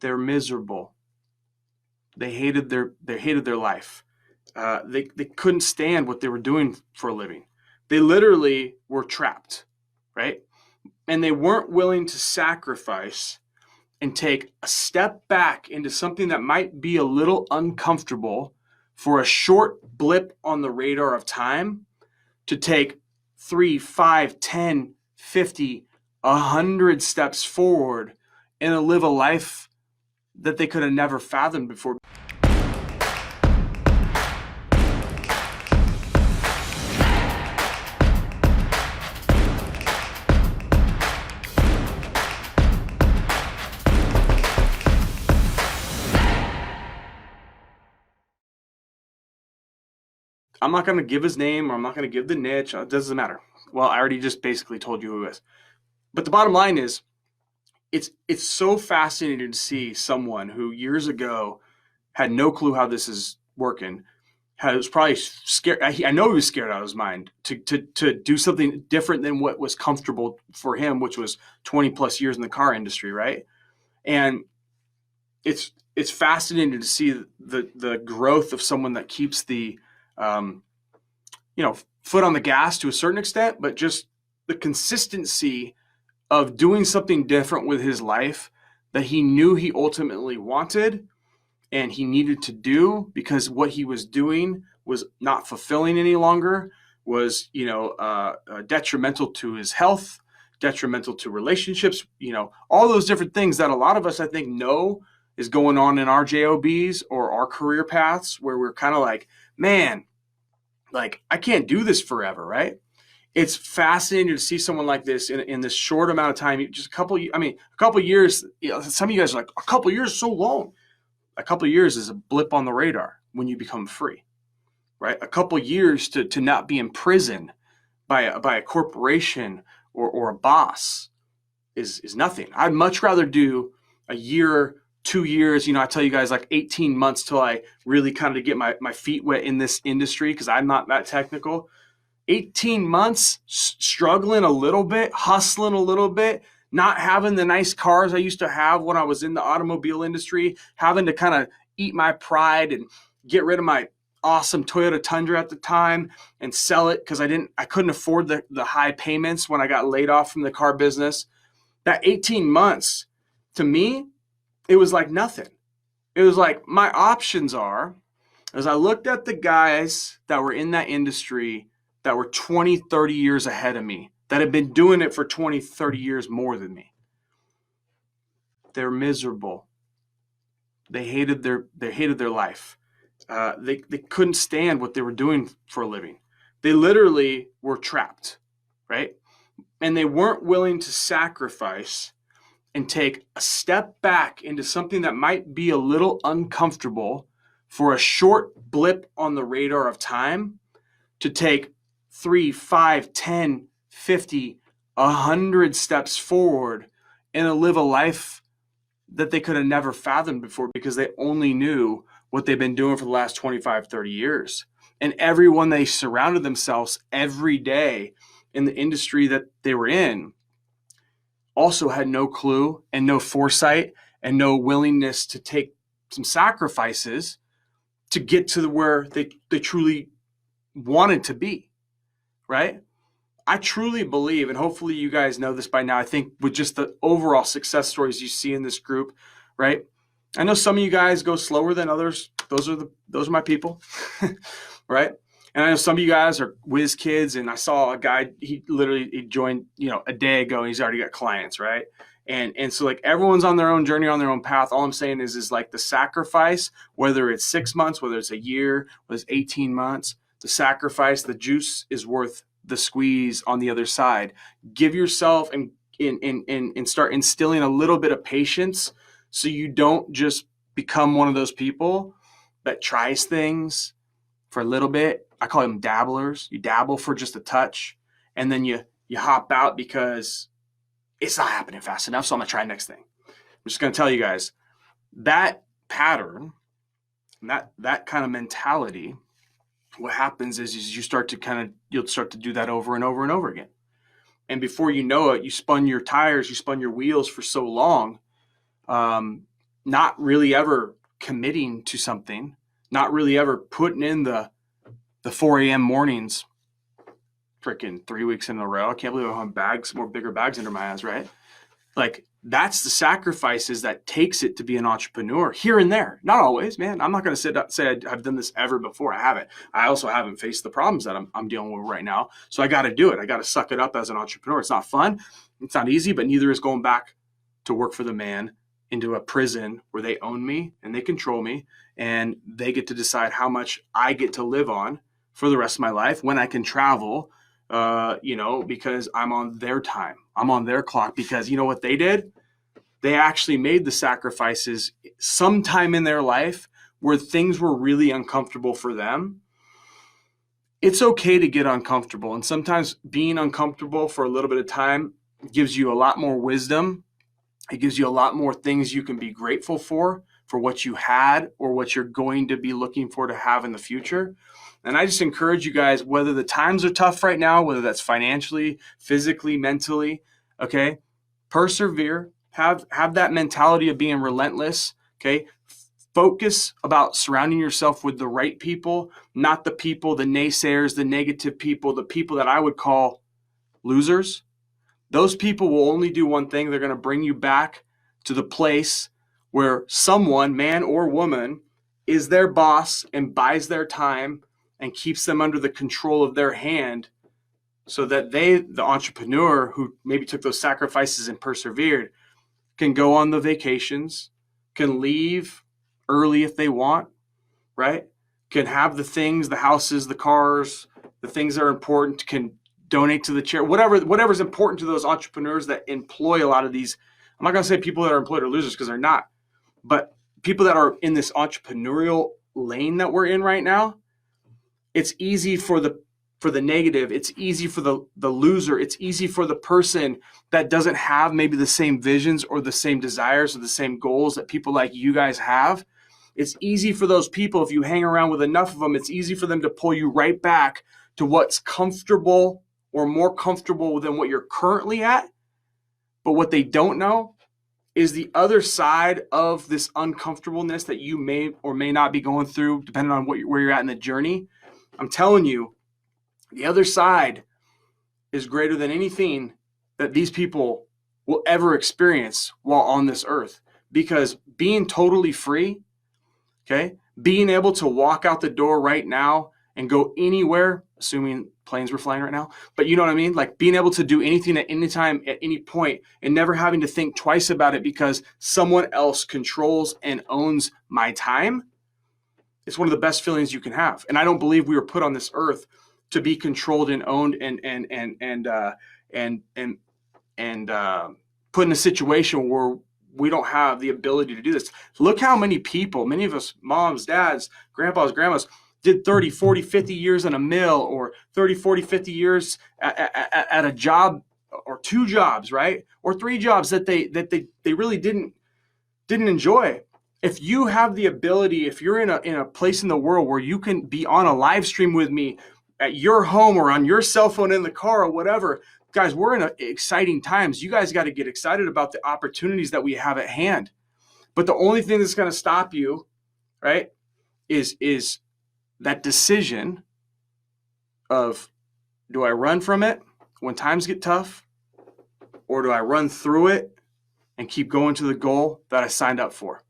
They're miserable. They hated their life. They couldn't stand what they were doing for a living. They literally were trapped, right? And they weren't willing to sacrifice and take a step back into something that might be a little uncomfortable for a short blip on the radar of time to take 3, 5, 10, 50, 100 steps forward and to live a life that they could have never fathomed before. I'm not going to give his name, or I'm not going to give the niche. It doesn't matter. Well, I already just basically told you who he is. But the bottom line is, it's so fascinating to see someone who years ago had no clue how this is working, was probably scared. I know he was scared out of his mind to do something different than what was comfortable for him, which was 20 plus years in the car industry, right? And it's fascinating to see the growth of someone that keeps the foot on the gas to a certain extent, but just the consistency of doing something different with his life that he knew he ultimately wanted and he needed to do, because what he was doing was not fulfilling any longer, was detrimental to his health, detrimental to relationships, all those different things that a lot of us, I think, know is going on in our JOBs or our career paths, where we're kind of like, man, like, I can't do this forever, right? It's fascinating to see someone like this in this short amount of time. Just a couple years. Some of you guys are like, a couple years is so long. A couple years is a blip on the radar when you become free, right? A couple years to not be in prison by a corporation or a boss is nothing. I'd much rather do a year, 2 years, I tell you guys, like 18 months till I really kind of get my feet wet in this industry, because I'm not that technical. 18 months struggling a little bit, hustling a little bit, not having the nice cars I used to have when I was in the automobile industry, having to kind of eat my pride and get rid of my awesome Toyota Tundra at the time and sell it because I couldn't afford the high payments when I got laid off from the car business. That 18 months, to me, it was like nothing. It was like, my options are, as I looked at the guys that were in that industry that were 20, 30 years ahead of me, that had been doing it for 20, 30 years more than me. They're miserable. They hated their life. They couldn't stand what they were doing for a living. They literally were trapped, right? And they weren't willing to sacrifice and take a step back into something that might be a little uncomfortable for a short blip on the radar of time to take 3, 5, 10, 50, 100 steps forward and to live a life that they could have never fathomed before, because they only knew what they've been doing for the last 25, 30 years. And everyone they surrounded themselves every day in the industry that they were in also had no clue and no foresight and no willingness to take some sacrifices to get to where they truly wanted to be, right? I truly believe, and hopefully you guys know this by now, I think with just the overall success stories you see in this group, right? I know some of you guys go slower than others. Those are my people, right? And I know some of you guys are whiz kids, and I saw a guy, he joined, a day ago, and he's already got clients, right? And so, like, everyone's on their own journey, on their own path. All I'm saying is like the sacrifice, whether it's 6 months, whether it's a year, whether it's 18 months, the sacrifice, the juice is worth the squeeze on the other side. Give yourself and start instilling a little bit of patience, so you don't just become one of those people that tries things for a little bit. I call them dabblers. You dabble for just a touch, and then you hop out because it's not happening fast enough, so I'm going to try next thing. I'm just going to tell you guys, that pattern, that kind of mentality, what happens is you'll start to do that over and over and over again. And before you know it, you spun your tires, you spun your wheels for so long not really ever committing to something, not really ever putting in the 4 a.m. mornings, freaking 3 weeks in a row. I can't believe I have more bigger bags under my eyes, right? Like, that's the sacrifices that takes it to be an entrepreneur here and there. Not always, man. I'm not going to say I've done this ever before. I haven't. I also haven't faced the problems that I'm dealing with right now. So I got to do it. I got to suck it up as an entrepreneur. It's not fun. It's not easy, but neither is going back to work for the man into a prison where they own me and they control me and they get to decide how much I get to live on for the rest of my life when I can travel, because I'm on their time. I'm on their clock because you know what they did? They actually made the sacrifices sometime in their life where things were really uncomfortable for them. It's okay to get uncomfortable. And sometimes being uncomfortable for a little bit of time gives you a lot more wisdom. It gives you a lot more things you can be grateful for what you had or what you're going to be looking for to have in the future. And I just encourage you guys, whether the times are tough right now, whether that's financially, physically, mentally, okay, persevere, have that mentality of being relentless, okay? Focus about surrounding yourself with the right people, not the people, the naysayers, the negative people, the people that I would call losers. Those people will only do one thing. They're going to bring you back to the place where someone, man or woman, is their boss and buys their time and keeps them under the control of their hand so that they, the entrepreneur who maybe took those sacrifices and persevered, can go on the vacations, can leave early if they want, right? Can have the things, the houses, the cars, the things that are important, can donate to the charity, whatever's important to those entrepreneurs that employ a lot of these. I'm not going to say people that are employed are losers because they're not, but people that are in this entrepreneurial lane that we're in right now. It's easy for the negative. It's easy for the loser. It's easy for the person that doesn't have maybe the same visions or the same desires or the same goals that people like you guys have. It's easy for those people, if you hang around with enough of them, it's easy for them to pull you right back to what's comfortable or more comfortable than what you're currently at. But what they don't know is the other side of this uncomfortableness that you may or may not be going through, depending on where you're at in the journey. I'm telling you, the other side is greater than anything that these people will ever experience while on this earth. Because being totally free, okay, being able to walk out the door right now and go anywhere, assuming planes were flying right now, but you know what I mean? Like being able to do anything at any time, at any point, and never having to think twice about it because someone else controls and owns my time. It's one of the best feelings you can have. And I don't believe we were put on this earth to be controlled and owned and put in a situation where we don't have the ability to do this. Look how many people, many of us, moms, dads, grandpas, grandmas, did 30, 40, 50 years in a mill, or 30, 40, 50 years at a job, or 2 jobs, right? Or 3 jobs that they really didn't enjoy. If you have the ability, if you're in a place in the world where you can be on a live stream with me at your home or on your cell phone in the car or whatever, guys, we're in exciting times. You guys got to get excited about the opportunities that we have at hand. But the only thing that's going to stop you, right, is that decision of, do I run from it when times get tough, or do I run through it and keep going to the goal that I signed up for?